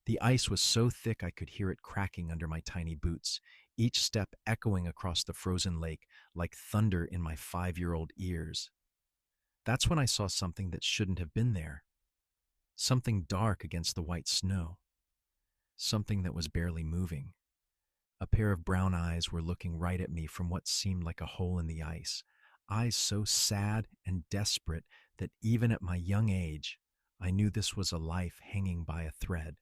The ice was so thick I could hear it cracking under my tiny boots, each step echoing across the frozen lake like thunder in my 5-year-old ears. That's when I saw something that shouldn't have been there. Something dark against the white snow. Something that was barely moving. A pair of brown eyes were looking right at me from what seemed like a hole in the ice. Eyes so sad and desperate that even at my young age, I knew this was a life hanging by a thread.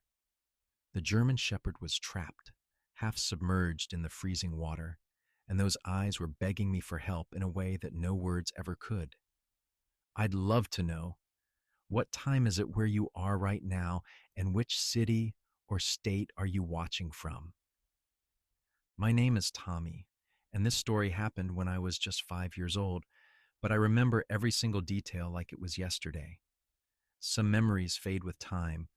The German Shepherd was trapped, half submerged in the freezing water, and those eyes were begging me for help in a way that no words ever could. I'd love to know, what time is it where you are right now, and which city or state are you watching from? My name is Tommy, and this story happened when I was just 5 years old, but I remember every single detail like it was yesterday. Some memories fade with time,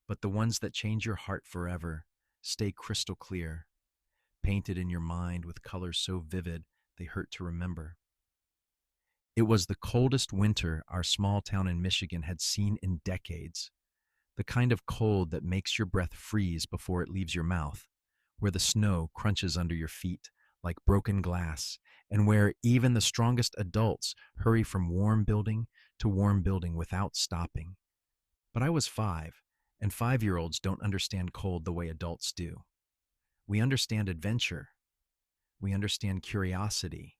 but the ones that change your heart forever stay crystal clear, painted in your mind with colors so vivid they hurt to remember. It was the coldest winter our small town in Michigan had seen in decades, the kind of cold that makes your breath freeze before it leaves your mouth, where the snow crunches under your feet like broken glass, and where even the strongest adults hurry from warm building to warm building without stopping. But I was 5, and 5-year-olds don't understand cold the way adults do. We understand adventure. We understand curiosity.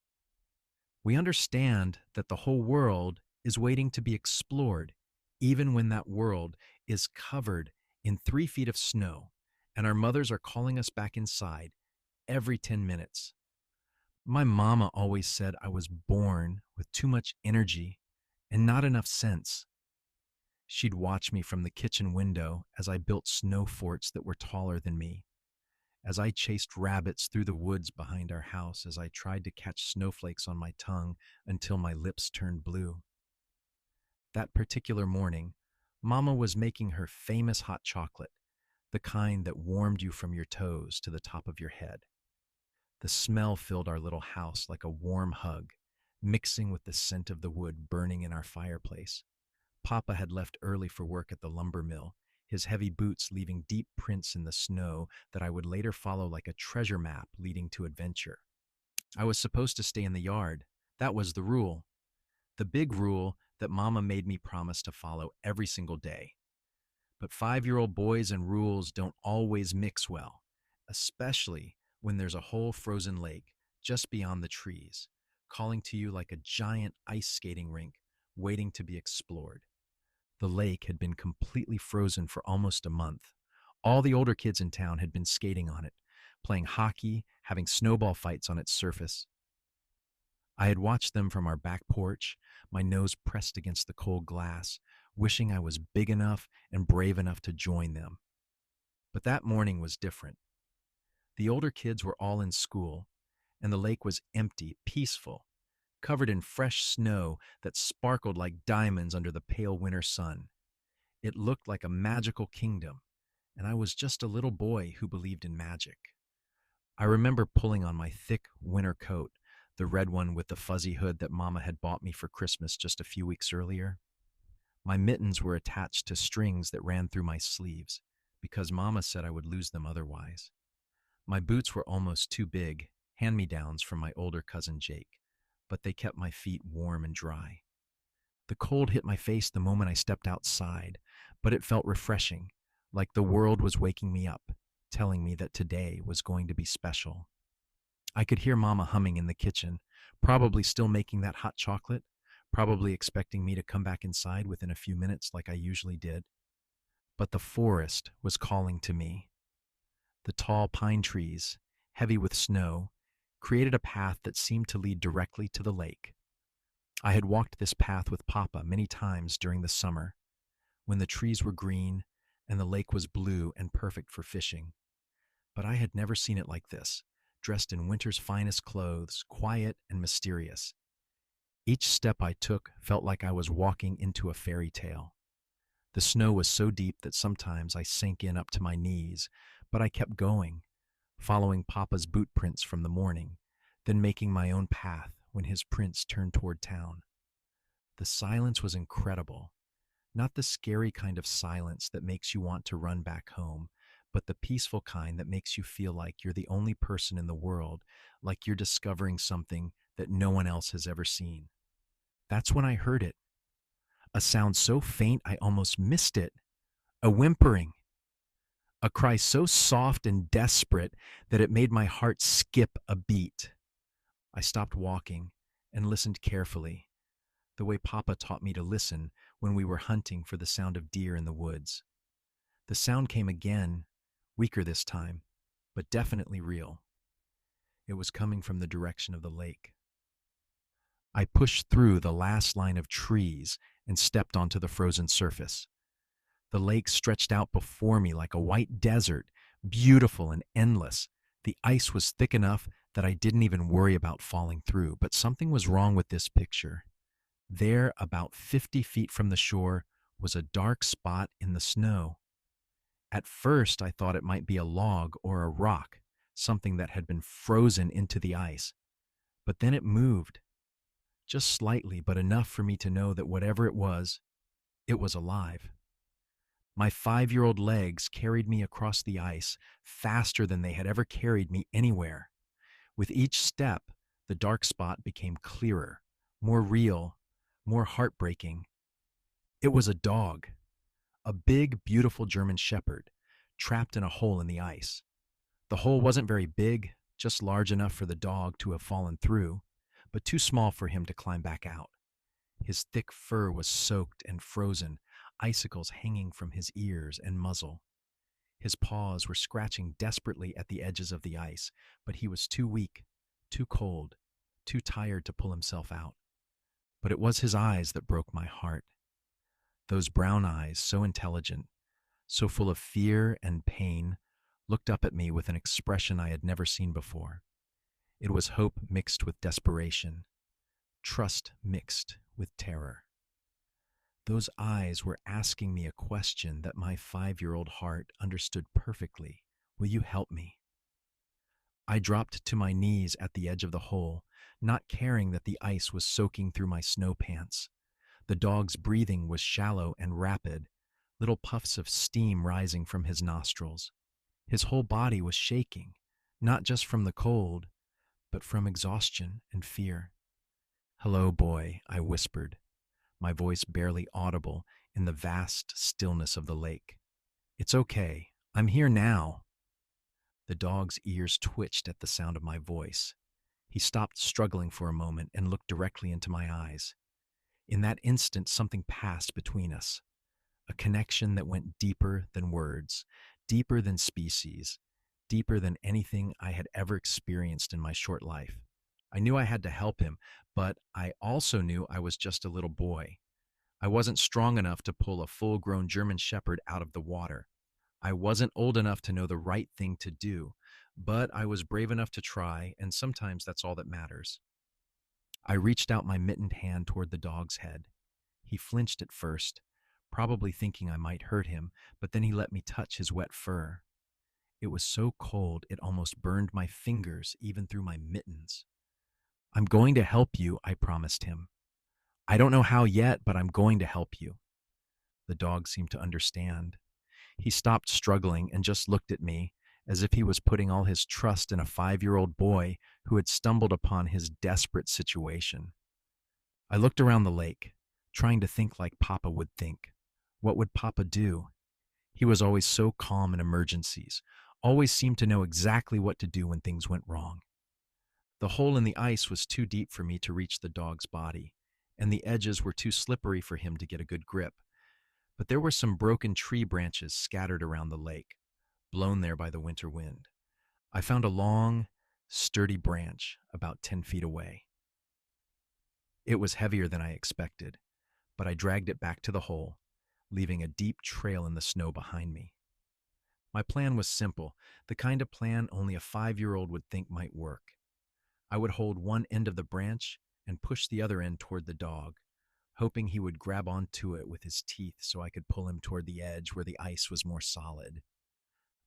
We understand that the whole world is waiting to be explored, even when that world is covered in 3 feet of snow, and our mothers are calling us back inside every 10 minutes. My mama always said I was born with too much energy and not enough sense. She'd watch me from the kitchen window as I built snow forts that were taller than me, as I chased rabbits through the woods behind our house, as I tried to catch snowflakes on my tongue until my lips turned blue. That particular morning, Mama was making her famous hot chocolate, the kind that warmed you from your toes to the top of your head. The smell filled our little house like a warm hug, mixing with the scent of the wood burning in our fireplace. Papa had left early for work at the lumber mill, his heavy boots leaving deep prints in the snow that I would later follow like a treasure map leading to adventure. I was supposed to stay in the yard. That was the rule. The big rule that Mama made me promise to follow every single day. But 5-year-old boys and rules don't always mix well, especially when there's a whole frozen lake just beyond the trees, calling to you like a giant ice skating rink waiting to be explored. The lake had been completely frozen for almost a month. All the older kids in town had been skating on it, playing hockey, having snowball fights on its surface. I had watched them from our back porch, my nose pressed against the cold glass, wishing I was big enough and brave enough to join them. But that morning was different. The older kids were all in school, and the lake was empty, peaceful, covered in fresh snow that sparkled like diamonds under the pale winter sun. It looked like a magical kingdom, and I was just a little boy who believed in magic. I remember pulling on my thick winter coat, the red one with the fuzzy hood that Mama had bought me for Christmas just a few weeks earlier. My mittens were attached to strings that ran through my sleeves, because Mama said I would lose them otherwise. My boots were almost too big, hand-me-downs from my older cousin Jake, but they kept my feet warm and dry. The cold hit my face the moment I stepped outside, but it felt refreshing, like the world was waking me up, telling me that today was going to be special. I could hear Mama humming in the kitchen, probably still making that hot chocolate, probably expecting me to come back inside within a few minutes like I usually did. But the forest was calling to me. The tall pine trees, heavy with snow, created a path that seemed to lead directly to the lake. I had walked this path with Papa many times during the summer, when the trees were green and the lake was blue and perfect for fishing. But I had never seen it like this, dressed in winter's finest clothes, quiet and mysterious. Each step I took felt like I was walking into a fairy tale. The snow was so deep that sometimes I sank in up to my knees, but I kept going, following Papa's boot prints from the morning, then making my own path when his prints turned toward town. The silence was incredible, not the scary kind of silence that makes you want to run back home, but the peaceful kind that makes you feel like you're the only person in the world, like you're discovering something that no one else has ever seen. That's when I heard it, a sound so faint I almost missed it, a whimpering, a cry so soft and desperate that it made my heart skip a beat. I stopped walking and listened carefully, the way Papa taught me to listen when we were hunting for the sound of deer in the woods. The sound came again, weaker this time, but definitely real. It was coming from the direction of the lake. I pushed through the last line of trees and stepped onto the frozen surface. The lake stretched out before me like a white desert, beautiful and endless. The ice was thick enough that I didn't even worry about falling through, but something was wrong with this picture. There, about 50 feet from the shore, was a dark spot in the snow. At first, I thought it might be a log or a rock, something that had been frozen into the ice. But then it moved, just slightly, but enough for me to know that whatever it was alive. My 5-year-old legs carried me across the ice faster than they had ever carried me anywhere. With each step, the dark spot became clearer, more real, more heartbreaking. It was a dog, a big, beautiful German shepherd, trapped in a hole in the ice. The hole wasn't very big, just large enough for the dog to have fallen through, but too small for him to climb back out. His thick fur was soaked and frozen, icicles hanging from his ears and muzzle. His paws were scratching desperately at the edges of the ice, but he was too weak, too cold, too tired to pull himself out. But it was his eyes that broke my heart. Those brown eyes, so intelligent, so full of fear and pain, looked up at me with an expression I had never seen before. It was hope mixed with desperation, trust mixed with terror. Those eyes were asking me a question that my 5-year-old heart understood perfectly. Will you help me? I dropped to my knees at the edge of the hole, not caring that the ice was soaking through my snow pants. The dog's breathing was shallow and rapid, little puffs of steam rising from his nostrils. His whole body was shaking, not just from the cold, but from exhaustion and fear. "Hello, boy," I whispered, my voice barely audible in the vast stillness of the lake. "It's okay. I'm here now." The dog's ears twitched at the sound of my voice. He stopped struggling for a moment and looked directly into my eyes. In that instant, something passed between us, a connection that went deeper than words, deeper than species, deeper than anything I had ever experienced in my short life. I knew I had to help him, but I also knew I was just a little boy. I wasn't strong enough to pull a full-grown German shepherd out of the water. I wasn't old enough to know the right thing to do, but I was brave enough to try, and sometimes that's all that matters. I reached out my mittened hand toward the dog's head. He flinched at first, probably thinking I might hurt him, but then he let me touch his wet fur. It was so cold it almost burned my fingers even through my mittens. "I'm going to help you," I promised him. "I don't know how yet, but I'm going to help you." The dog seemed to understand. He stopped struggling and just looked at me, as if he was putting all his trust in a 5-year-old boy who had stumbled upon his desperate situation. I looked around the lake, trying to think like Papa would think. What would Papa do? He was always so calm in emergencies, always seemed to know exactly what to do when things went wrong. The hole in the ice was too deep for me to reach the dog's body, and the edges were too slippery for him to get a good grip. But there were some broken tree branches scattered around the lake, blown there by the winter wind. I found a long, sturdy branch about 10 feet away. It was heavier than I expected, but I dragged it back to the hole, leaving a deep trail in the snow behind me. My plan was simple, the kind of plan only a 5-year-old would think might work. I would hold one end of the branch and push the other end toward the dog, hoping he would grab onto it with his teeth so I could pull him toward the edge where the ice was more solid.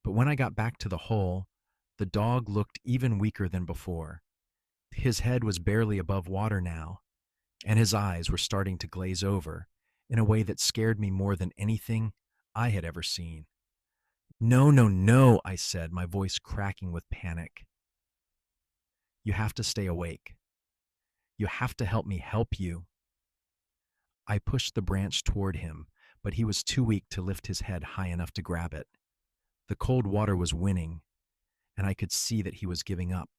But when I got back to the hole, the dog looked even weaker than before. His head was barely above water now, and his eyes were starting to glaze over in a way that scared me more than anything I had ever seen. No, no, no, I said, my voice cracking with panic. You have to stay awake. You have to help me help you. I pushed the branch toward him, but he was too weak to lift his head high enough to grab it. The cold water was winning, and I could see that he was giving up.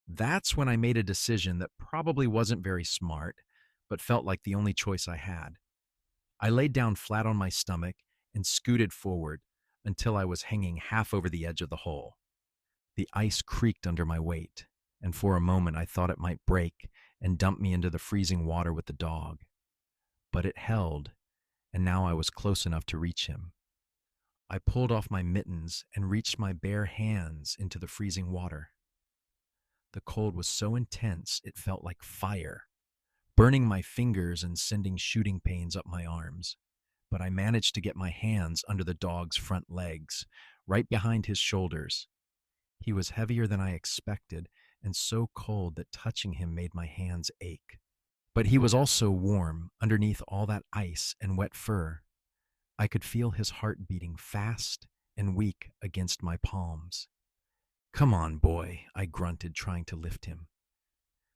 That's when I made a decision that probably wasn't very smart, but felt like the only choice I had. I laid down flat on my stomach and scooted forward until I was hanging half over the edge of the hole. The ice creaked under my weight, and for a moment I thought it might break and dump me into the freezing water with the dog. But it held, and now I was close enough to reach him. I pulled off my mittens and reached my bare hands into the freezing water. The cold was so intense it felt like fire, burning my fingers and sending shooting pains up my arms. But I managed to get my hands under the dog's front legs, right behind his shoulders. He was heavier than I expected and so cold that touching him made my hands ache. But he was also warm underneath all that ice and wet fur. I could feel his heart beating fast and weak against my palms. Come on, boy, I grunted, trying to lift him.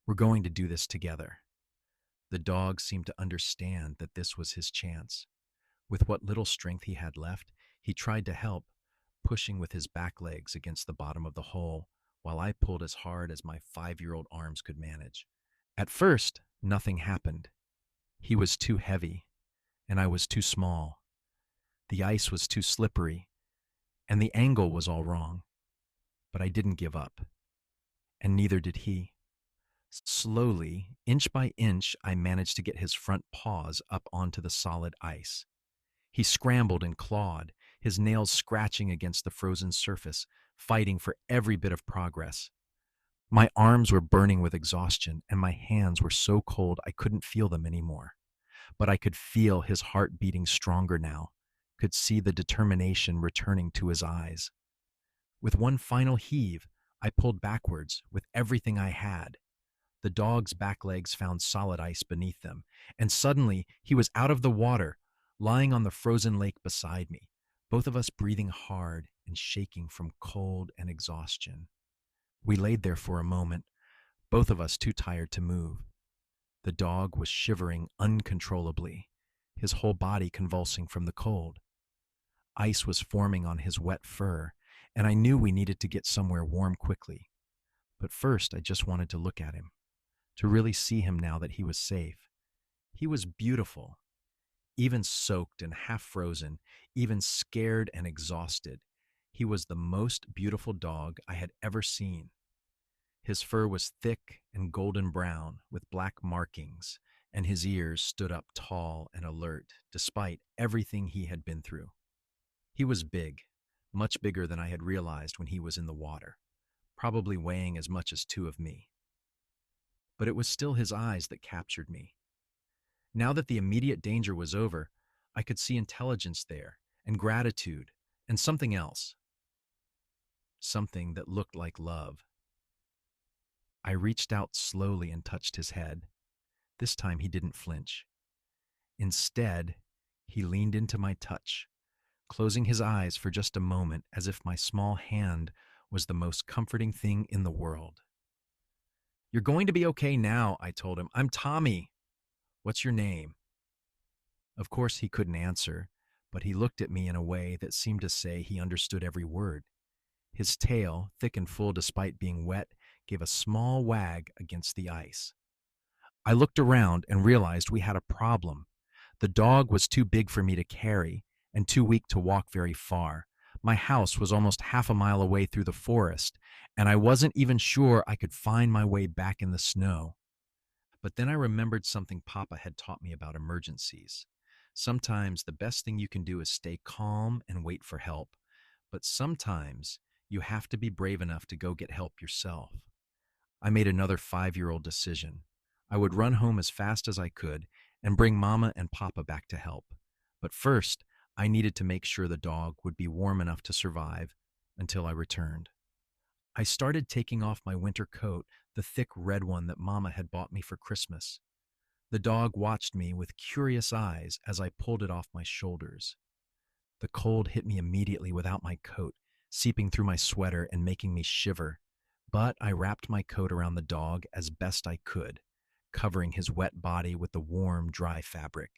We're going to do this together. The dog seemed to understand that this was his chance. With what little strength he had left, he tried to help, pushing with his back legs against the bottom of the hole, while I pulled as hard as my 5-year-old arms could manage. At first, nothing happened. He was too heavy, and I was too small. The ice was too slippery, and the angle was all wrong. But I didn't give up, and neither did he. Slowly, inch by inch, I managed to get his front paws up onto the solid ice. He scrambled and clawed, his nails scratching against the frozen surface, fighting for every bit of progress. My arms were burning with exhaustion, and my hands were so cold I couldn't feel them anymore. But I could feel his heart beating stronger now, could see the determination returning to his eyes. With one final heave, I pulled backwards with everything I had. The dog's back legs found solid ice beneath them, and suddenly he was out of the water, lying on the frozen lake beside me, both of us breathing hard and shaking from cold and exhaustion. We laid there for a moment, both of us too tired to move. The dog was shivering uncontrollably, his whole body convulsing from the cold. Ice was forming on his wet fur, and I knew we needed to get somewhere warm quickly. But first, I just wanted to look at him, to really see him now that he was safe. He was beautiful, even soaked and half frozen, even scared and exhausted. He was the most beautiful dog I had ever seen. His fur was thick and golden brown with black markings, and his ears stood up tall and alert despite everything he had been through. He was big, much bigger than I had realized when he was in the water, probably weighing as much as two of me. But it was still his eyes that captured me. Now that the immediate danger was over, I could see intelligence there, and gratitude, and something else. Something that looked like love. I reached out slowly and touched his head. This time he didn't flinch. Instead, he leaned into my touch, closing his eyes for just a moment as if my small hand was the most comforting thing in the world. "You're going to be okay now," I told him. "I'm Tommy. What's your name?" Of course, he couldn't answer, but he looked at me in a way that seemed to say he understood every word. His tail, thick and full despite being wet, gave a small wag against the ice. I looked around and realized we had a problem. The dog was too big for me to carry and too weak to walk very far. My house was almost half a mile away through the forest, and I wasn't even sure I could find my way back in the snow. But then I remembered something Papa had taught me about emergencies. Sometimes the best thing you can do is stay calm and wait for help, but sometimes you have to be brave enough to go get help yourself. I made another 5-year-old decision. I would run home as fast as I could and bring Mama and Papa back to help. But first, I needed to make sure the dog would be warm enough to survive until I returned. I started taking off my winter coat, the thick red one that Mama had bought me for Christmas. The dog watched me with curious eyes as I pulled it off my shoulders. The cold hit me immediately without my coat, seeping through my sweater and making me shiver. But I wrapped my coat around the dog as best I could, covering his wet body with the warm, dry fabric.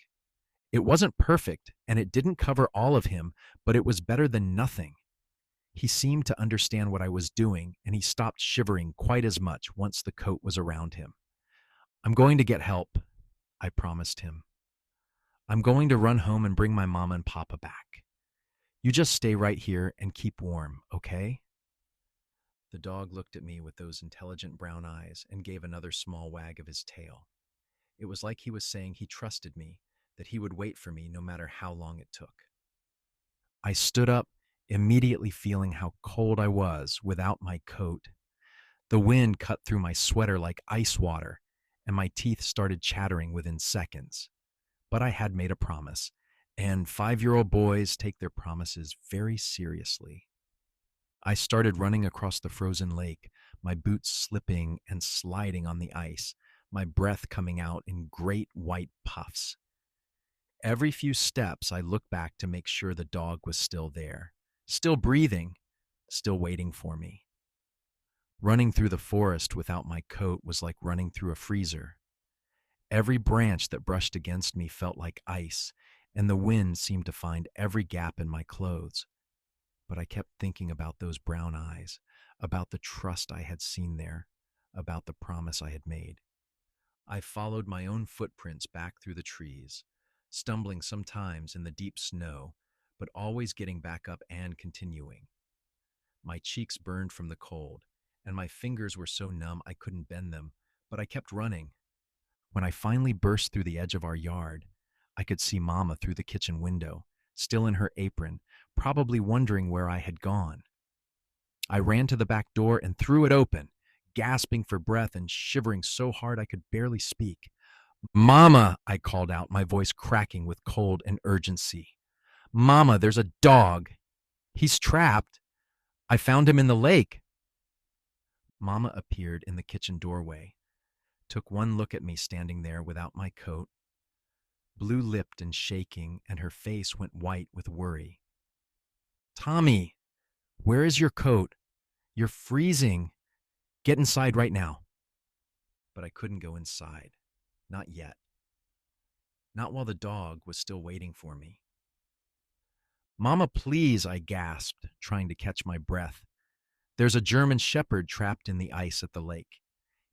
It wasn't perfect, and it didn't cover all of him, but it was better than nothing. He seemed to understand what I was doing, and he stopped shivering quite as much once the coat was around him. I'm going to get help, I promised him. I'm going to run home and bring my mama and papa back. You just stay right here and keep warm, okay? The dog looked at me with those intelligent brown eyes and gave another small wag of his tail. It was like he was saying he trusted me, that he would wait for me no matter how long it took. I stood up, immediately feeling how cold I was without my coat. The wind cut through my sweater like ice water, and my teeth started chattering within seconds. But I had made a promise, and 5-year-old boys take their promises very seriously. I started running across the frozen lake, my boots slipping and sliding on the ice, my breath coming out in great white puffs. Every few steps, I looked back to make sure the dog was still there, still breathing, still waiting for me. Running through the forest without my coat was like running through a freezer. Every branch that brushed against me felt like ice, and the wind seemed to find every gap in my clothes. But I kept thinking about those brown eyes, about the trust I had seen there, about the promise I had made. I followed my own footprints back through the trees, stumbling sometimes in the deep snow, but always getting back up and continuing. My cheeks burned from the cold, and my fingers were so numb I couldn't bend them, but I kept running. When I finally burst through the edge of our yard, I could see Mama through the kitchen window, still in her apron, probably wondering where I had gone. I ran to the back door and threw it open, gasping for breath and shivering so hard I could barely speak. Mama, I called out, my voice cracking with cold and urgency. Mama, there's a dog. He's trapped. I found him in the lake. Mama appeared in the kitchen doorway, took one look at me standing there without my coat, blue-lipped and shaking, and her face went white with worry. Tommy, where is your coat? You're freezing. Get inside right now. But I couldn't go inside. Not yet. Not while the dog was still waiting for me. Mama, please, I gasped, trying to catch my breath. There's a German shepherd trapped in the ice at the lake.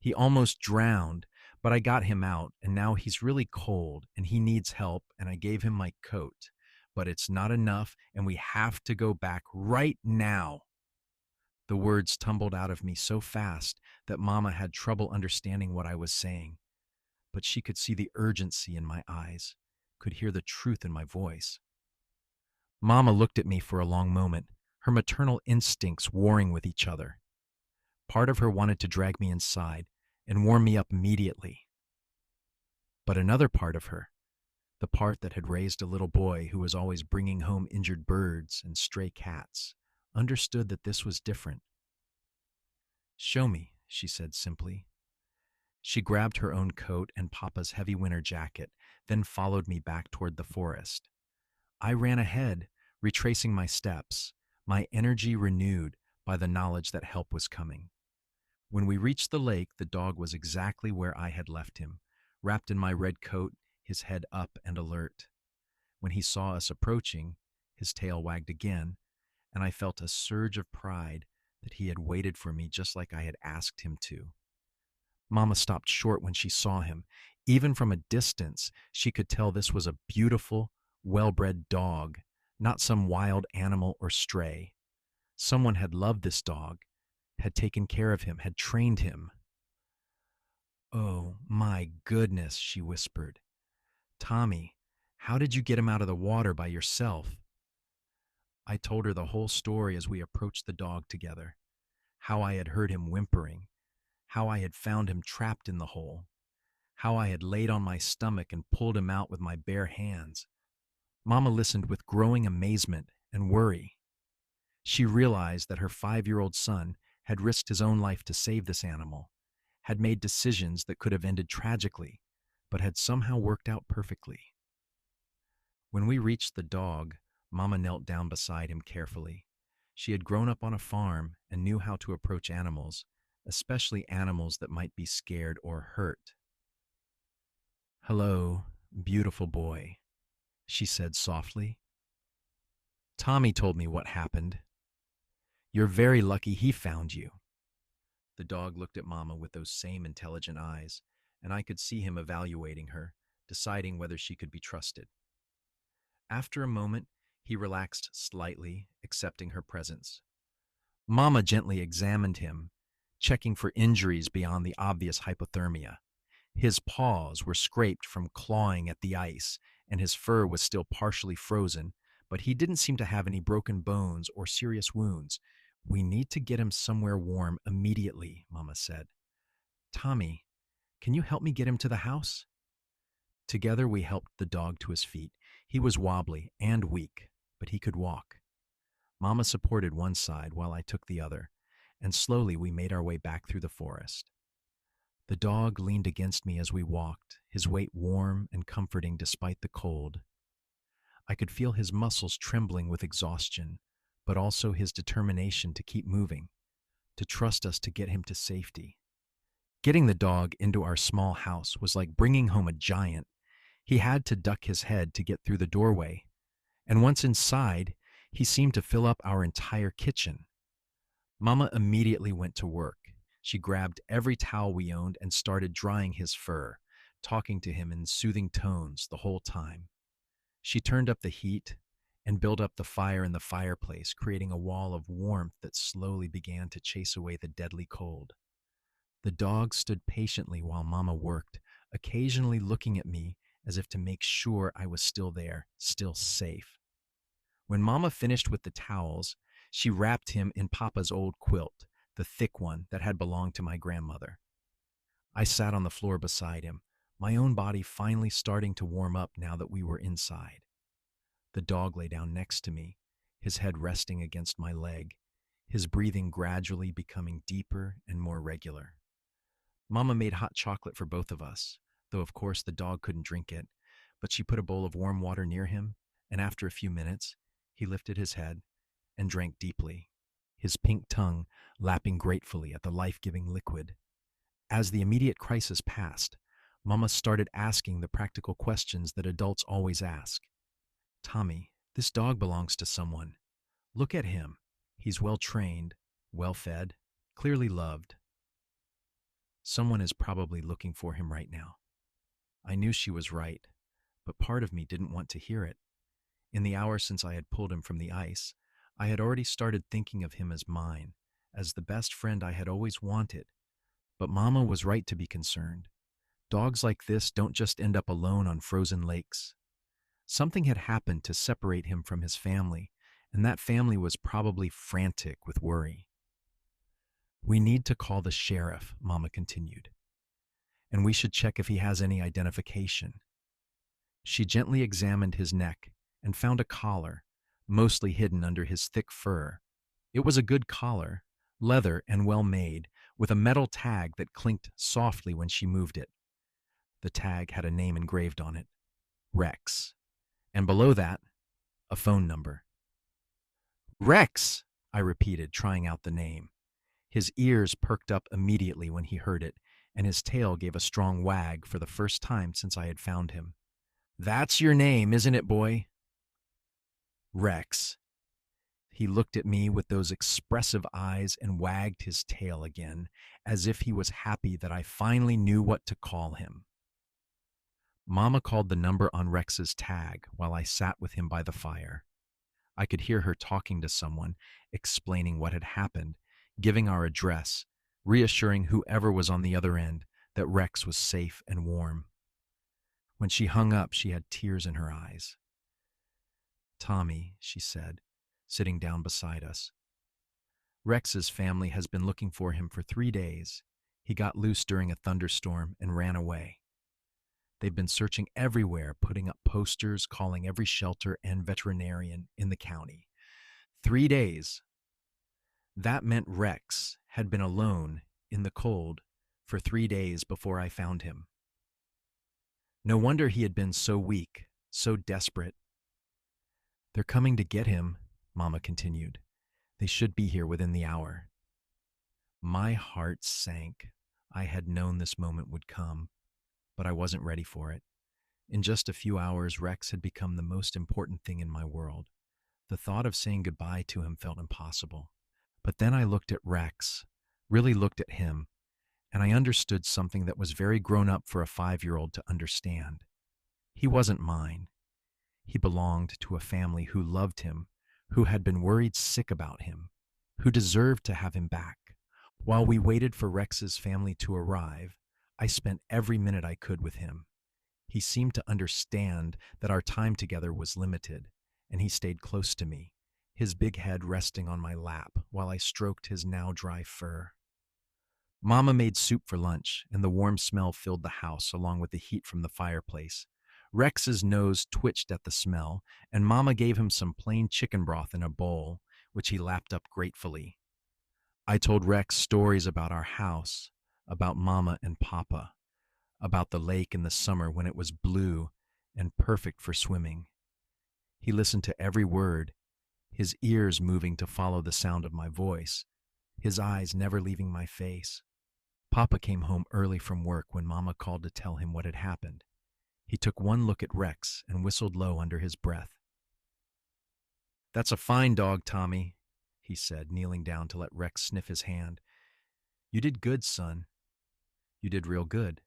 He almost drowned, but I got him out, and now he's really cold, and he needs help, and I gave him my coat. But it's not enough, and we have to go back right now. The words tumbled out of me so fast that Mama had trouble understanding what I was saying. But she could see the urgency in my eyes, could hear the truth in my voice. Mama looked at me for a long moment, her maternal instincts warring with each other. Part of her wanted to drag me inside and warm me up immediately. But another part of her, the part that had raised a little boy who was always bringing home injured birds and stray cats, understood that this was different. Show me, she said simply. She grabbed her own coat and Papa's heavy winter jacket, then followed me back toward the forest. I ran ahead, retracing my steps, my energy renewed by the knowledge that help was coming. When we reached the lake, the dog was exactly where I had left him, wrapped in my red coat, his head up and alert. When he saw us approaching, his tail wagged again, and I felt a surge of pride that he had waited for me just like I had asked him to. Mama stopped short when she saw him. Even from a distance, she could tell this was a beautiful, well-bred dog, not some wild animal or stray. Someone had loved this dog, had taken care of him, had trained him. Oh, my goodness, she whispered. Tommy, how did you get him out of the water by yourself? I told her the whole story as we approached the dog together, how I had heard him whimpering, how I had found him trapped in the hole, how I had laid on my stomach and pulled him out with my bare hands. Mama listened with growing amazement and worry. She realized that her 5-year-old son had risked his own life to save this animal, had made decisions that could have ended tragically, but had somehow worked out perfectly. When we reached the dog, Mama knelt down beside him carefully. She had grown up on a farm and knew how to approach animals, especially animals that might be scared or hurt. "Hello, beautiful boy," she said softly. "Tommy told me what happened. You're very lucky he found you." The dog looked at Mama with those same intelligent eyes, and I could see him evaluating her, deciding whether she could be trusted. After a moment, he relaxed slightly, accepting her presence. Mama gently examined him, checking for injuries beyond the obvious hypothermia. His paws were scraped from clawing at the ice, and his fur was still partially frozen, but he didn't seem to have any broken bones or serious wounds. "We need to get him somewhere warm immediately," Mama said. "Tommy, can you help me get him to the house?" Together we helped the dog to his feet. He was wobbly and weak, but he could walk. Mama supported one side while I took the other, and slowly we made our way back through the forest. The dog leaned against me as we walked, his weight warm and comforting despite the cold. I could feel his muscles trembling with exhaustion, but also his determination to keep moving, to trust us to get him to safety. Getting the dog into our small house was like bringing home a giant. He had to duck his head to get through the doorway, and once inside, he seemed to fill up our entire kitchen. Mama immediately went to work. She grabbed every towel we owned and started drying his fur, talking to him in soothing tones the whole time. She turned up the heat and built up the fire in the fireplace, creating a wall of warmth that slowly began to chase away the deadly cold. The dog stood patiently while Mama worked, occasionally looking at me as if to make sure I was still there, still safe. When Mama finished with the towels, she wrapped him in Papa's old quilt, the thick one that had belonged to my grandmother. I sat on the floor beside him, my own body finally starting to warm up now that we were inside. The dog lay down next to me, his head resting against my leg, his breathing gradually becoming deeper and more regular. Mama made hot chocolate for both of us, though of course the dog couldn't drink it, but she put a bowl of warm water near him, and after a few minutes, he lifted his head and drank deeply, his pink tongue lapping gratefully at the life-giving liquid. As the immediate crisis passed, Mama started asking the practical questions that adults always ask. "Tommy, this dog belongs to someone. Look at him. He's well-trained, well-fed, clearly loved. Someone is probably looking for him right now." I knew she was right, but part of me didn't want to hear it. In the hour since I had pulled him from the ice, I had already started thinking of him as mine, as the best friend I had always wanted. But Mama was right to be concerned. Dogs like this don't just end up alone on frozen lakes. Something had happened to separate him from his family, and that family was probably frantic with worry. "We need to call the sheriff," Mama continued, "and we should check if he has any identification." She gently examined his neck and found a collar, mostly hidden under his thick fur. It was a good collar, leather and well made, with a metal tag that clinked softly when she moved it. The tag had a name engraved on it, Rex, and below that, a phone number. "Rex," I repeated, trying out the name. His ears perked up immediately when he heard it, and his tail gave a strong wag for the first time since I had found him. "That's your name, isn't it, boy?" "Rex." He looked at me with those expressive eyes and wagged his tail again, as if he was happy that I finally knew what to call him. Mama called the number on Rex's tag while I sat with him by the fire. I could hear her talking to someone, explaining what had happened, giving our address, reassuring whoever was on the other end that Rex was safe and warm. When she hung up, she had tears in her eyes. "Tommy," she said, sitting down beside us. "Rex's family has been looking for him for 3 days. He got loose during a thunderstorm and ran away. They've been searching everywhere, putting up posters, calling every shelter and veterinarian in the county. 3 days. That meant Rex had been alone in the cold for 3 days before I found him. No wonder he had been so weak, so desperate. They're coming to get him, Mama continued. They should be here within the hour. My heart sank. I had known this moment would come, but I wasn't ready for it. In just a few hours, Rex had become the most important thing in my world. The thought of saying goodbye to him felt impossible. But then I looked at Rex, really looked at him, and I understood something that was very grown up for a 5-year-old to understand. He wasn't mine. He belonged to a family who loved him, who had been worried sick about him, who deserved to have him back. While we waited for Rex's family to arrive, I spent every minute I could with him. He seemed to understand that our time together was limited, and he stayed close to me, his big head resting on my lap while I stroked his now dry fur. Mama made soup for lunch, and the warm smell filled the house along with the heat from the fireplace. Rex's nose twitched at the smell, and Mama gave him some plain chicken broth in a bowl, which he lapped up gratefully. I told Rex stories about our house, about Mama and Papa, about the lake in the summer when it was blue and perfect for swimming. He listened to every word, his ears moving to follow the sound of my voice, his eyes never leaving my face. Papa came home early from work when Mama called to tell him what had happened. He took one look at Rex and whistled low under his breath. "That's a fine dog, Tommy," he said, kneeling down to let Rex sniff his hand. "You did good, son. You did real good."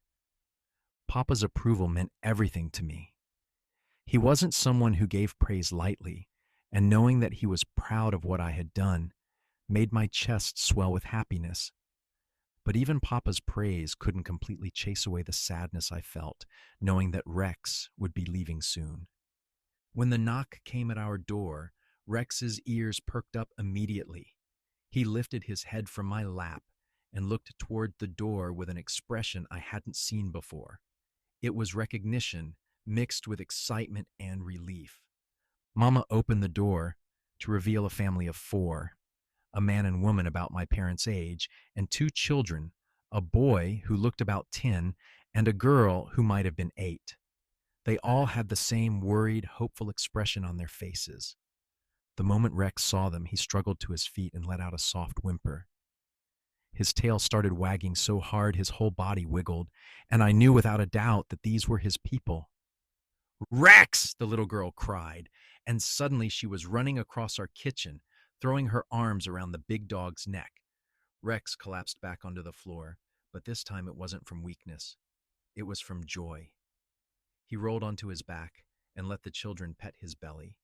Papa's approval meant everything to me. He wasn't someone who gave praise lightly, and knowing that he was proud of what I had done made my chest swell with happiness. But even Papa's praise couldn't completely chase away the sadness I felt, knowing that Rex would be leaving soon. When the knock came at our door, Rex's ears perked up immediately. He lifted his head from my lap and looked toward the door with an expression I hadn't seen before. It was recognition mixed with excitement and relief. Mama opened the door to reveal a family of 4, a man and woman about my parents' age, and 2 children, a boy who looked about 10 and a girl who might have been 8. They all had the same worried, hopeful expression on their faces. The moment Rex saw them, he struggled to his feet and let out a soft whimper. His tail started wagging so hard his whole body wiggled, and I knew without a doubt that these were his people. "Rex!" the little girl cried, and suddenly she was running across our kitchen, throwing her arms around the big dog's neck. Rex collapsed back onto the floor, but this time it wasn't from weakness. It was from joy. He rolled onto his back and let the children pet his belly,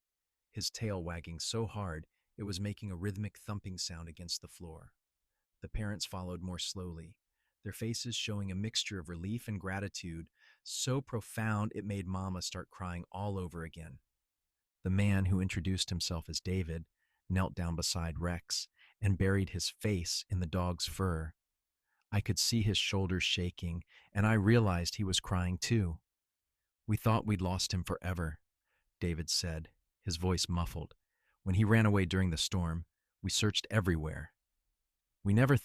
his tail wagging so hard it was making a rhythmic thumping sound against the floor. The parents followed more slowly, their faces showing a mixture of relief and gratitude, so profound it made Mama start crying all over again. The man, who introduced himself as David, knelt down beside Rex and buried his face in the dog's fur. I could see his shoulders shaking, and I realized he was crying too. "We thought we'd lost him forever," David said, his voice muffled. "When he ran away during the storm, we searched everywhere. We never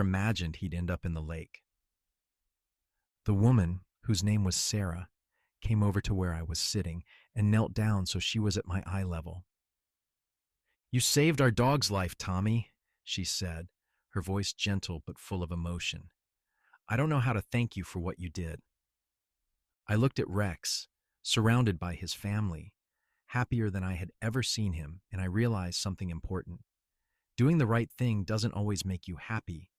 imagined he'd end up in the lake." The woman, whose name was Sarah, came over to where I was sitting and knelt down so she was at my eye level. "You saved our dog's life, Tommy," she said, her voice gentle but full of emotion. "I don't know how to thank you for what you did." I looked at Rex, surrounded by his family, happier than I had ever seen him, and I realized something important. Doing the right thing doesn't always make you happy,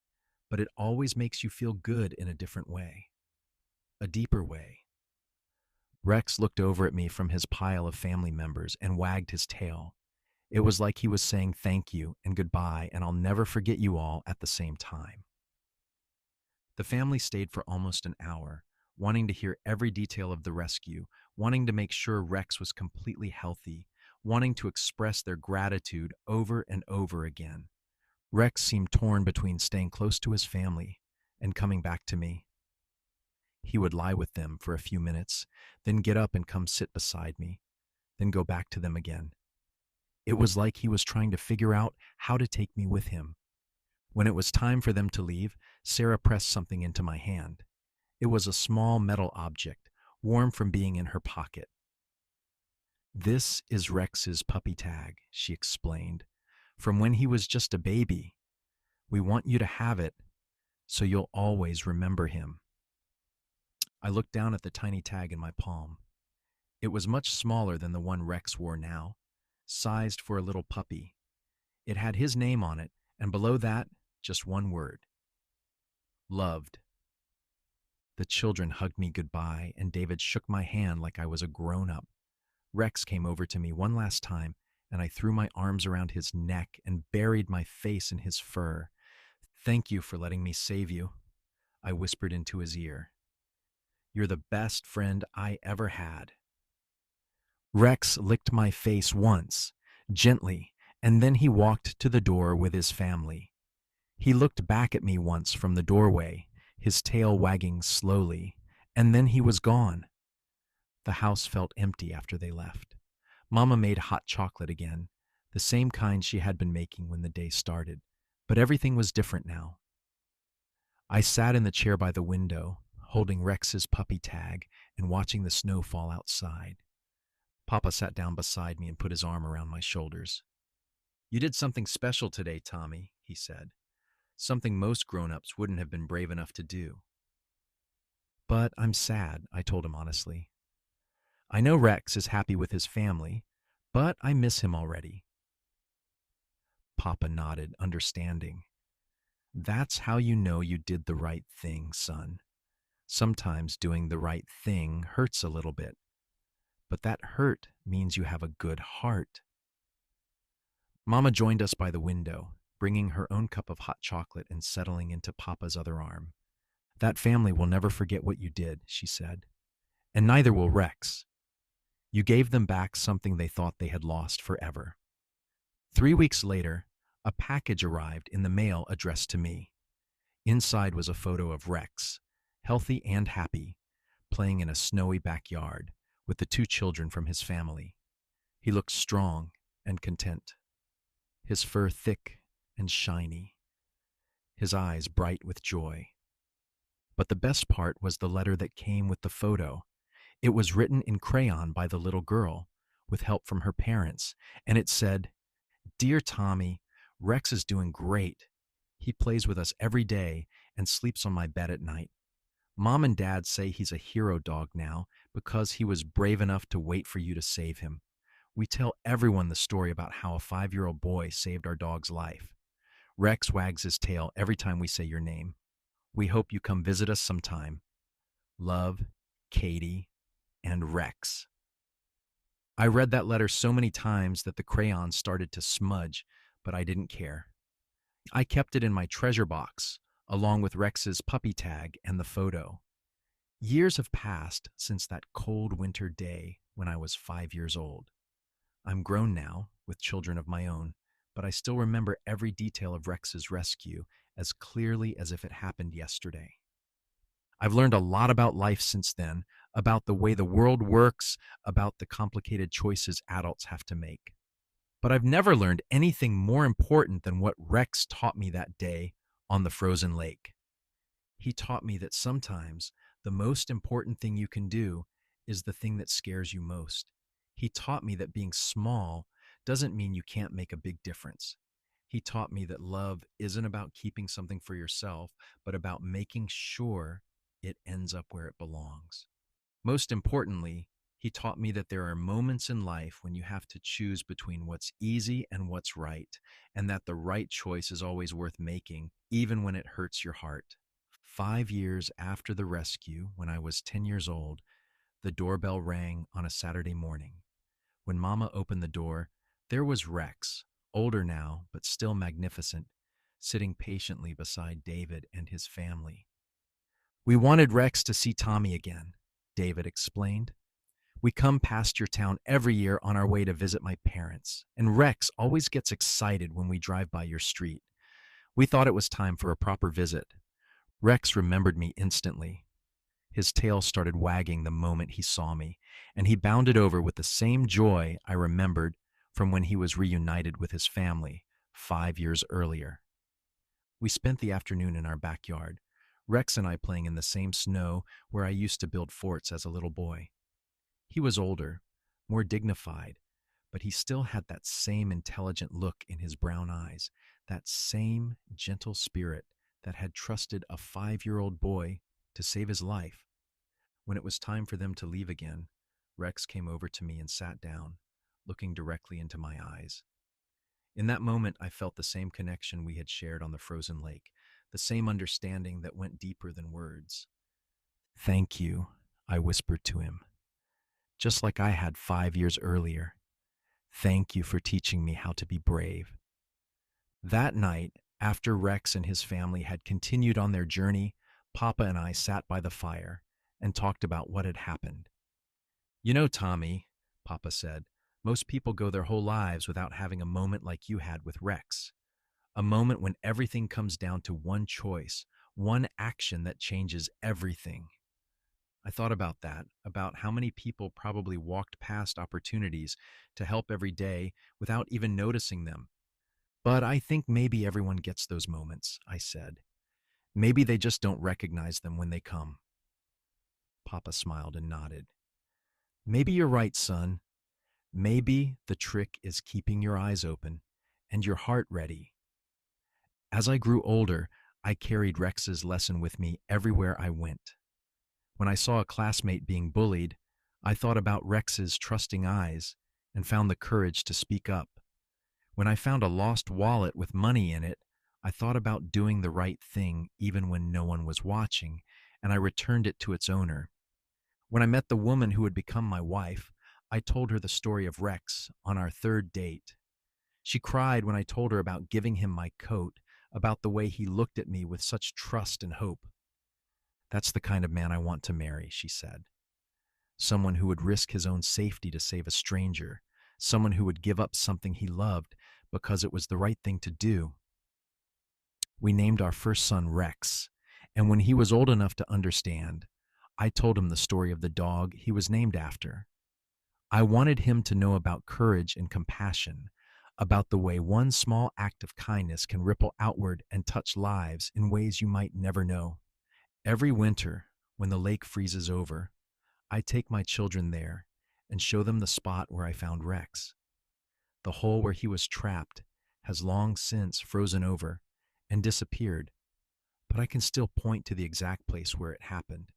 but it always makes you feel good in a different way, a deeper way. Rex looked over at me from his pile of family members and wagged his tail. It was like he was saying thank you and goodbye, and I'll never forget you all at the same time. The family stayed for almost an hour, wanting to hear every detail of the rescue, wanting to make sure Rex was completely healthy, wanting to express their gratitude over and over again. Rex seemed torn between staying close to his family and coming back to me. He would lie with them for a few minutes, then get up and come sit beside me, then go back to them again. It was like he was trying to figure out how to take me with him. When it was time for them to leave, Sarah pressed something into my hand. It was a small metal object, warm from being in her pocket. This is Rex's puppy tag, she explained. From when he was just a baby. We want you to have it so you'll always remember him. I looked down at the tiny tag in my palm. It was much smaller than the one Rex wore now, sized for a little puppy. It had his name on it, and below that, just one word: loved. The children hugged me goodbye, and David shook my hand like I was a grown up. Rex came over to me one last time, and I threw my arms around his neck and buried my face in his fur. Thank you for letting me save you, I whispered into his ear. You're the best friend I ever had. Rex licked my face once, gently, and then he walked to the door with his family. He looked back at me once from the doorway, his tail wagging slowly, and then he was gone. The house felt empty after they left. Mama made hot chocolate again, the same kind she had been making when the day started, but everything was different now. I sat in the chair by the window, holding Rex's puppy tag and watching the snow fall outside. Papa sat down beside me and put his arm around my shoulders. You did something special today, Tommy, he said. Something most grown-ups wouldn't have been brave enough to do. But I'm sad, I told him honestly. I know Rex is happy with his family, but I miss him already. Papa nodded, understanding. That's how you know you did the right thing, son. Sometimes doing the right thing hurts a little bit, but that hurt means you have a good heart. Mama joined us by the window, bringing her own cup of hot chocolate and settling into Papa's other arm. That family will never forget what you did, she said, and neither will Rex. You gave them back something they thought they had lost forever. 3 weeks later, a package arrived in the mail addressed to me. Inside was a photo of Rex, healthy and happy, playing in a snowy backyard with the 2 children from his family. He looked strong and content, his fur thick and shiny, his eyes bright with joy. But the best part was the letter that came with the photo. It was written in crayon by the little girl, with help from her parents, and it said, Dear Tommy, Rex is doing great. He plays with us every day and sleeps on my bed at night. Mom and Dad say he's a hero dog now because he was brave enough to wait for you to save him. We tell everyone the story about how a 5-year-old boy saved our dog's life. Rex wags his tail every time we say your name. We hope you come visit us sometime. Love, Katie, and Rex. I read that letter so many times that the crayon started to smudge, but I didn't care. I kept it in my treasure box, along with Rex's puppy tag and the photo. Years have passed since that cold winter day when I was 5 years old. I'm grown now, with children of my own, but I still remember every detail of Rex's rescue as clearly as if it happened yesterday. I've learned a lot about life since then, about the way the world works, about the complicated choices adults have to make. But I've never learned anything more important than what Rex taught me that day on the frozen lake. He taught me that sometimes the most important thing you can do is the thing that scares you most. He taught me that being small doesn't mean you can't make a big difference. He taught me that love isn't about keeping something for yourself, but about making sure it ends up where it belongs. Most importantly, he taught me that there are moments in life when you have to choose between what's easy and what's right, and that the right choice is always worth making, even when it hurts your heart. 5 years after the rescue, when I was 10 years old, the doorbell rang on a Saturday morning. When Mama opened the door, there was Rex, older now, but still magnificent, sitting patiently beside David and his family. We wanted Rex to see Tommy again, David explained. We come past your town every year on our way to visit my parents, and Rex always gets excited when we drive by your street. We thought it was time for a proper visit. Rex remembered me instantly. His tail started wagging the moment he saw me, and he bounded over with the same joy I remembered from when he was reunited with his family 5 years earlier. We spent the afternoon in our backyard, Rex and I playing in the same snow where I used to build forts as a little boy. He was older, more dignified, but he still had that same intelligent look in his brown eyes, that same gentle spirit that had trusted a 5-year-old boy to save his life. When it was time for them to leave again, Rex came over to me and sat down, looking directly into my eyes. In that moment, I felt the same connection we had shared on the frozen lake, the same understanding that went deeper than words. Thank you, I whispered to him, just like I had 5 years earlier. Thank you for teaching me how to be brave. That night, after Rex and his family had continued on their journey, Papa and I sat by the fire and talked about what had happened. You know, Tommy, Papa said, most people go their whole lives without having a moment like you had with Rex. A moment when everything comes down to one choice, one action that changes everything. I thought about that, about how many people probably walked past opportunities to help every day without even noticing them. But I think maybe everyone gets those moments, I said. Maybe they just don't recognize them when they come. Papa smiled and nodded. Maybe you're right, son. Maybe the trick is keeping your eyes open and your heart ready. As I grew older, I carried Rex's lesson with me everywhere I went. When I saw a classmate being bullied, I thought about Rex's trusting eyes and found the courage to speak up. When I found a lost wallet with money in it, I thought about doing the right thing even when no one was watching, and I returned it to its owner. When I met the woman who would become my wife, I told her the story of Rex on our third date. She cried when I told her about giving him my coat, about the way he looked at me with such trust and hope. That's the kind of man I want to marry, she said. Someone who would risk his own safety to save a stranger, someone who would give up something he loved because it was the right thing to do. We named our first son Rex, and when he was old enough to understand, I told him the story of the dog he was named after. I wanted him to know about courage and compassion, about the way one small act of kindness can ripple outward and touch lives in ways you might never know. Every winter, when the lake freezes over, I take my children there and show them the spot where I found Rex. The hole where he was trapped has long since frozen over and disappeared, but I can still point to the exact place where it happened.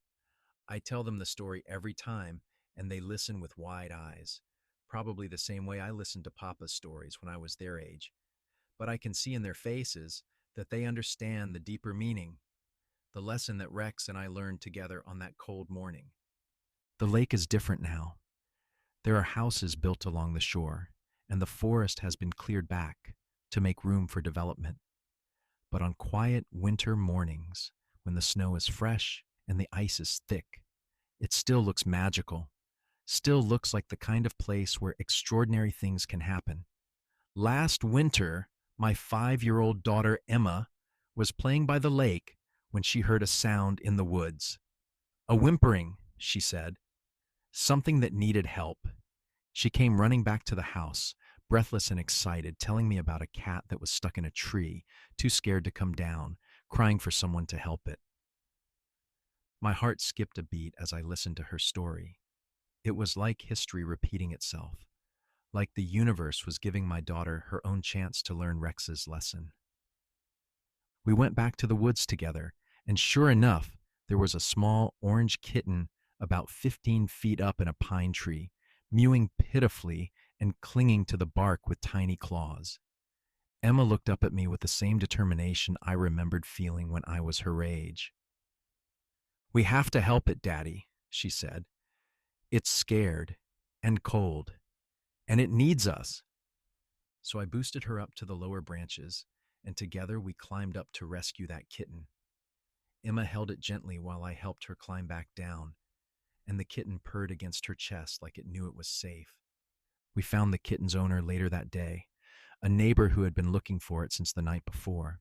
I tell them the story every time, and they listen with wide eyes, probably the same way I listened to Papa's stories when I was their age. But I can see in their faces that they understand the deeper meaning, the lesson that Rex and I learned together on that cold morning. The lake is different now. There are houses built along the shore, and the forest has been cleared back to make room for development. But on quiet winter mornings, when the snow is fresh and the ice is thick, it still looks magical, still looks like the kind of place where extraordinary things can happen. Last winter, my 5-year-old daughter Emma was playing by the lake when she heard a sound in the woods. A whimpering, she said, something that needed help. She came running back to the house, breathless and excited, telling me about a cat that was stuck in a tree, too scared to come down, crying for someone to help it. My heart skipped a beat as I listened to her story. It was like history repeating itself, like the universe was giving my daughter her own chance to learn Rex's lesson. We went back to the woods together, and sure enough, there was a small orange kitten about 15 feet up in a pine tree, mewing pitifully and clinging to the bark with tiny claws. Emma looked up at me with the same determination I remembered feeling when I was her age. "We have to help it, Daddy," she said. "It's scared and cold, and it needs us." So I boosted her up to the lower branches, and together we climbed up to rescue that kitten. Emma held it gently while I helped her climb back down, and the kitten purred against her chest like it knew it was safe. We found the kitten's owner later that day, a neighbor who had been looking for it since the night before.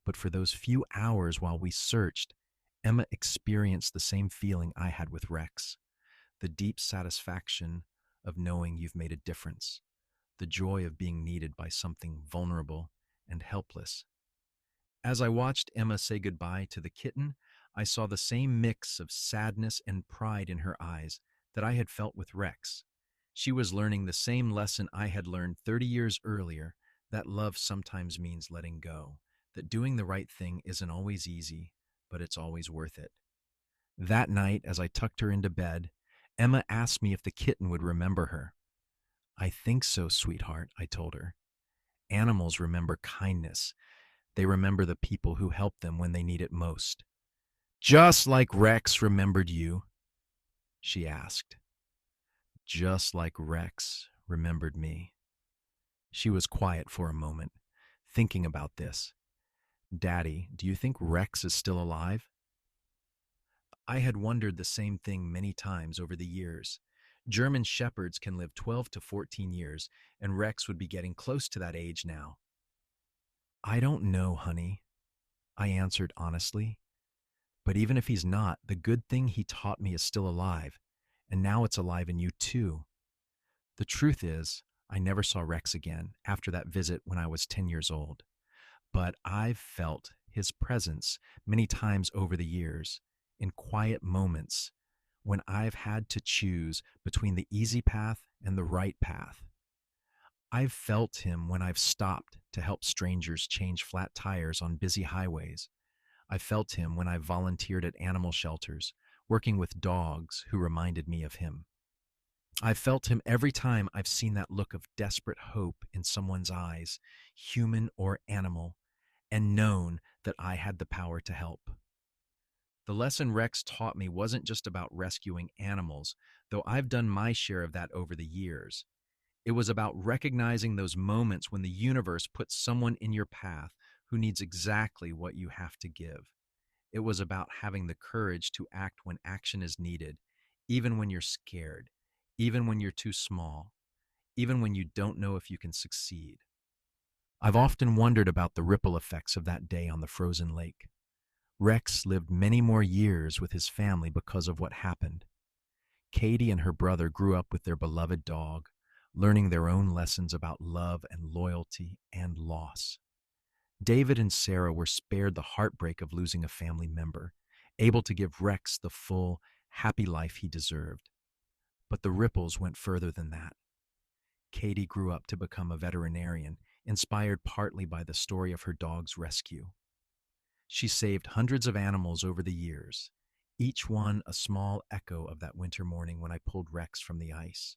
But for those few hours while we searched, Emma experienced the same feeling I had with Rex, the deep satisfaction of knowing you've made a difference, the joy of being needed by something vulnerable and helpless. As I watched Emma say goodbye to the kitten, I saw the same mix of sadness and pride in her eyes that I had felt with Rex. She was learning the same lesson I had learned 30 years earlier, that love sometimes means letting go, that doing the right thing isn't always easy, but it's always worth it. That night, as I tucked her into bed, Emma asked me if the kitten would remember her. I think so, sweetheart, I told her. Animals remember kindness. They remember the people who help them when they need it most. Just like Rex remembered you, she asked. Just like Rex remembered me. She was quiet for a moment, thinking about this. Daddy, do you think Rex is still alive? I had wondered the same thing many times over the years. German shepherds can live 12 to 14 years, and Rex would be getting close to that age now. I don't know, honey, I answered honestly. But even if he's not, the good thing he taught me is still alive, and now it's alive in you too. The truth is, I never saw Rex again after that visit when I was 10 years old. But I've felt his presence many times over the years, in quiet moments when I've had to choose between the easy path and the right path. I've felt him when I've stopped to help strangers change flat tires on busy highways. I felt him when I volunteered at animal shelters, working with dogs who reminded me of him. I've felt him every time I've seen that look of desperate hope in someone's eyes, human or animal, and known that I had the power to help. The lesson Rex taught me wasn't just about rescuing animals, though I've done my share of that over the years. It was about recognizing those moments when the universe puts someone in your path who needs exactly what you have to give. It was about having the courage to act when action is needed, even when you're scared, even when you're too small, even when you don't know if you can succeed. I've often wondered about the ripple effects of that day on the frozen lake. Rex lived many more years with his family because of what happened. Katie and her brother grew up with their beloved dog, learning their own lessons about love and loyalty and loss. David and Sarah were spared the heartbreak of losing a family member, able to give Rex the full, happy life he deserved. But the ripples went further than that. Katie grew up to become a veterinarian, inspired partly by the story of her dog's rescue. She saved hundreds of animals over the years, each one a small echo of that winter morning when I pulled Rex from the ice.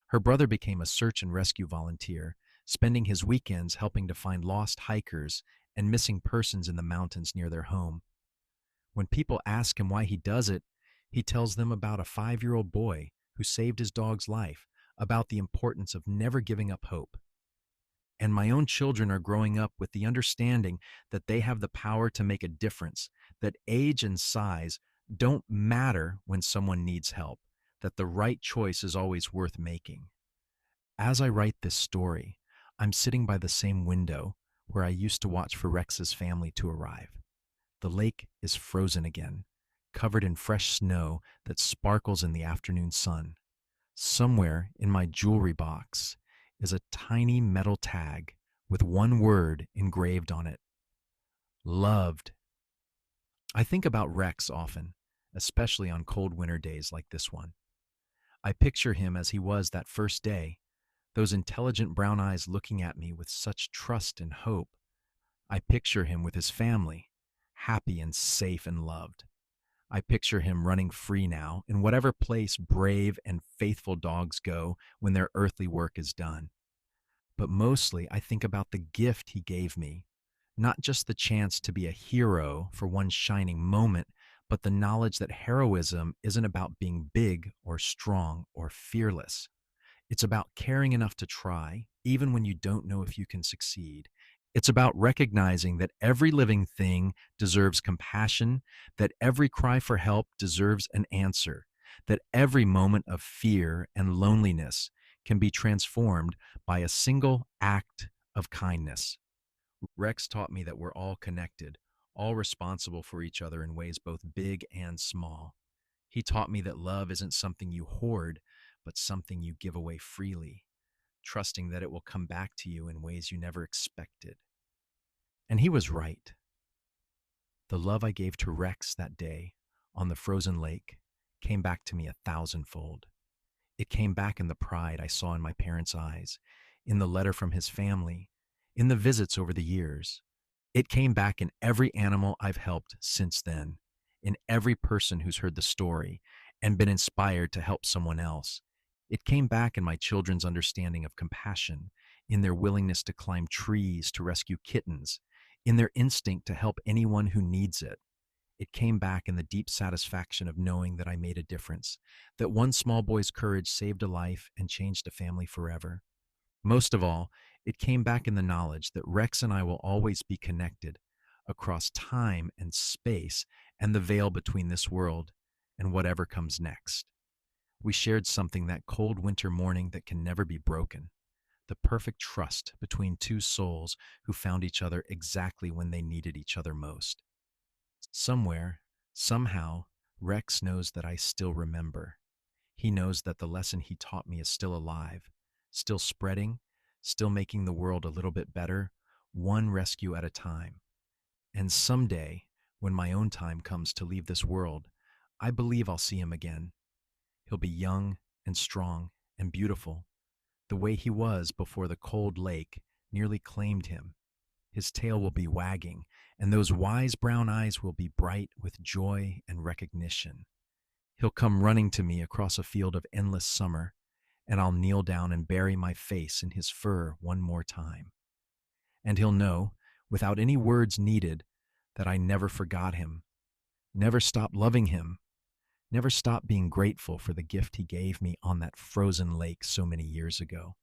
Her brother became a search and rescue volunteer, spending his weekends helping to find lost hikers and missing persons in the mountains near their home. When people ask him why he does it, he tells them about a 5-year-old boy who saved his dog's life, about the importance of never giving up hope. And my own children are growing up with the understanding that they have the power to make a difference, that age and size don't matter when someone needs help, that the right choice is always worth making. As I write this story, I'm sitting by the same window where I used to watch for Rex's family to arrive. The lake is frozen again, covered in fresh snow that sparkles in the afternoon sun. Somewhere in my jewelry box is a tiny metal tag with one word engraved on it: loved. I think about Rex often, especially on cold winter days like this one. I picture him as he was that first day, those intelligent brown eyes looking at me with such trust and hope. I picture him with his family, happy and safe and loved. I picture him running free now in whatever place brave and faithful dogs go when their earthly work is done. But mostly I think about the gift he gave me, not just the chance to be a hero for one shining moment, but the knowledge that heroism isn't about being big or strong or fearless. It's about caring enough to try, even when you don't know if you can succeed. It's about recognizing that every living thing deserves compassion, that every cry for help deserves an answer, that every moment of fear and loneliness can be transformed by a single act of kindness. Rex taught me that we're all connected, all responsible for each other in ways both big and small. He taught me that love isn't something you hoard, but something you give away freely, trusting that it will come back to you in ways you never expected. And he was right. The love I gave to Rex that day on the frozen lake came back to me 1,000-fold. It came back in the pride I saw in my parents' eyes, in the letter from his family, in the visits over the years. It came back in every animal I've helped since then, in every person who's heard the story and been inspired to help someone else. It came back in my children's understanding of compassion, in their willingness to climb trees to rescue kittens, in their instinct to help anyone who needs it. It came back in the deep satisfaction of knowing that I made a difference, that one small boy's courage saved a life and changed a family forever. Most of all, it came back in the knowledge that Rex and I will always be connected across time and space and the veil between this world and whatever comes next. We shared something that cold winter morning that can never be broken, the perfect trust between two souls who found each other exactly when they needed each other most. Somewhere, somehow, Rex knows that I still remember. He knows that the lesson he taught me is still alive, still spreading, still making the world a little bit better, one rescue at a time. And someday, when my own time comes to leave this world, I believe I'll see him again. He'll be young and strong and beautiful, the way he was before the cold lake nearly claimed him. His tail will be wagging, and those wise brown eyes will be bright with joy and recognition. He'll come running to me across a field of endless summer, and I'll kneel down and bury my face in his fur one more time. And he'll know, without any words needed, that I never forgot him, never stopped loving him, never stopped being grateful for the gift he gave me on that frozen lake so many years ago.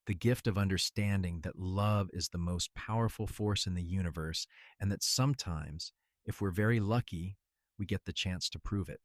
The gift of understanding that love is the most powerful force in the universe, and that sometimes, if we're very lucky, we get the chance to prove it.